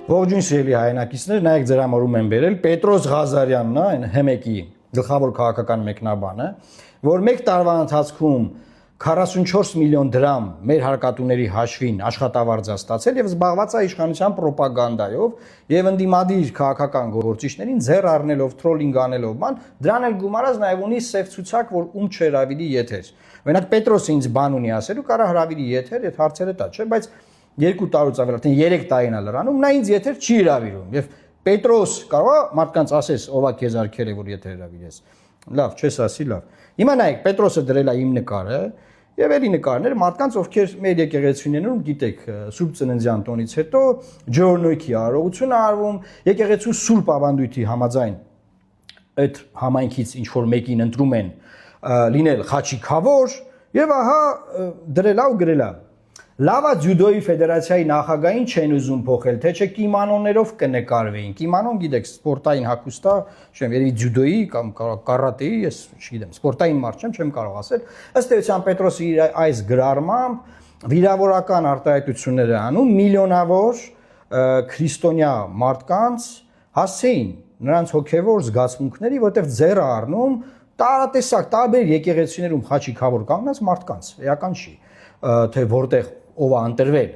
Ողջույն սիրելի հայրենակիցներ, նայեք ձեր համարում են բերել Պետրոս Ղազարյանն է, այն ՀՄԷԿ-ի գլխավոր քաղաքական մեկնաբանը, որ մեկ տարվա ընթացքում 44 միլիոն դրամ մեր հարկատուների հաշվին աշխատավարձ է ստացել եւ զբաղված է իշխանության ռոպագանդայով եւ ընդդիմադիր քաղաքական գործիչներին ձեռ առնելով, թրոլինգ անելով, բան, դրան էլ գումարած նաեւ ունի սև ցուցակ, որ ում չհրավիրի եթեր։ Օրինակ Պետրոսը ինձ բան ունի ասելու, կարա հրավիրի եթեր, այդ հարցերը տա, չէ, բայց 2 տարուց ավել, արդեն 3 տարին է լրանում, նա ինձ եթեր չի հրավիրում եւ Պետրոս կարող է մարդկանց ասես, ով է քեզ արգել է որ եթեր հրավիրես։ Լավ, չես ասի, լավ։ Հիմա նայեք, Պետրոսը դրել է իմ նկարը եւ էլի նկարներ մարդկանց, ովքեր մեր եկեղեցիներում, գիտեք, Սուրբ Ծննդյան տոնից հետո ջորնոյքի արարողություն արվում, եկեղեցու Սուրբ ավանդույթի համաձայն այդ համայնքից ինչ որ մեկին ընտրում են լինել խաչիկավոր եւ ահա դրել է ու գրել է Լավա ձյուդոյի ֆեդերացիայի նախագահին չեն ուզում փոխել, թե չէ կիմանոներով կնկարվեին։ Կիմանոն գիտեք, սպորտային հագուստ է, չեմ, երևի ձյուդոյի կամ կարատեի, ես չգիտեմ, սպորտային մարդ չեմ կարող ասել։ Ըստ էության Պետրոսը իր այս գրառմամբ վիրավորական արտահայտություններ է անում միլիոնավոր քրիստոնյա մարդկանց հասցեին նրանց հոգևոր զգացմունքների, որտեղ ձեռ է առնում տարատեսակ տարբեր եկեղեցիներում խաչիկավոր կանգնած մարդկանց, էական չի, թե որտեղ ով է ընտրվել։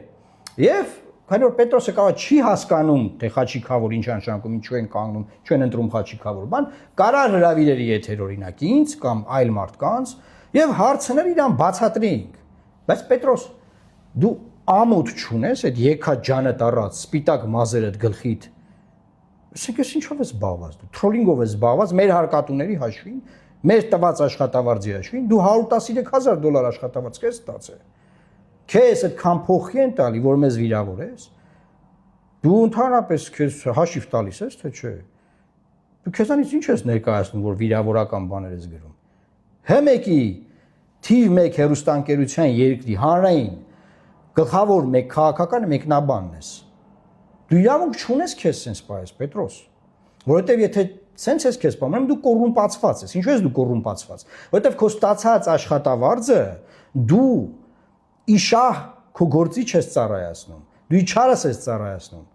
Եվ քանի որ Պետրոսը կարող չի հասկանում, թե խաչիկավոր ինչ նշանակում, ինչու են կանգնում, ինչու են ընտրում խաչիկավոր, բան, կարար հրավիրել եթեր օրինակ ինձ կամ այլ մարդկանց եւ հարցներ իրան բացատրեինք։ Բայց Պետրոս, դու ամոթ չունես այդ եկա ջանդ առած, սպիտակ մազերդ գլխիդ։ Ասենք ես ինչով ես զբաղված դու, թրոլինգով ես զբաղված մեր հարկատուների հաշվին, մեր տված աշխատավարձի հաշվին, դու $113,000 աշխատավարձ քեզ ստացել։ Քեզ այդքան փոխի են տալի, որ մեզ վիրավորես։ Դու ընդհանրապես քեզ հաշիվ տալիս ես, թե չէ։ Դու քեզանից ինչ ես ներկայացնում, որ վիրավորական բաներ ես գրում։ ՀՄԷԿ-ի թիվ 1 հեռուստաընկերության երկրի հանրային գլխավոր մեկ քաղաքական մեկնաբանն ես։ Դու իրավունք չունես քեզ sense պայես, Պետրոս, որովհետև եթե sense ես քեզ պայում, դու կոռումպացված ես։ Ինչու ես դու կոռումպացված։ Որովհետև քո ստացած աշխատավարձը դու իշահ քո գործիչ ես ծառայացնում, դու իչարս ես ծառայացնում,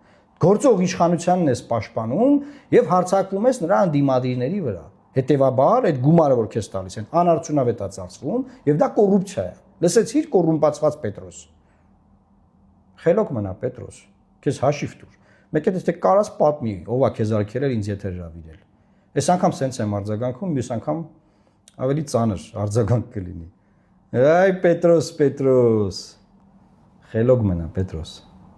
գործող իշխանությանն ես պաշտպանում եւ հարձակվում ես նրա անդիմադիրների վրա։ Հետևաբար այդ գումարը որ քեզ տալիս են անարդյունավետ է ծախսվում եւ դա կոռուպցիա է։ Լսեցիր կոռումպացված Պետրոս։ Խելոք մնա Պետրոս, քեզ հաշիվ տուր։ Մեկ էլ եթե կարաս պատմի, ով է քեզ արգելել ինձ եթեր հրավիրել։ Այս անգամ սենց եմ արձագանքում, մյուս անգամ ավելի ծանր արձագանք կլինի։ Այ Պետրոս, խելոք մնա Պետրոս։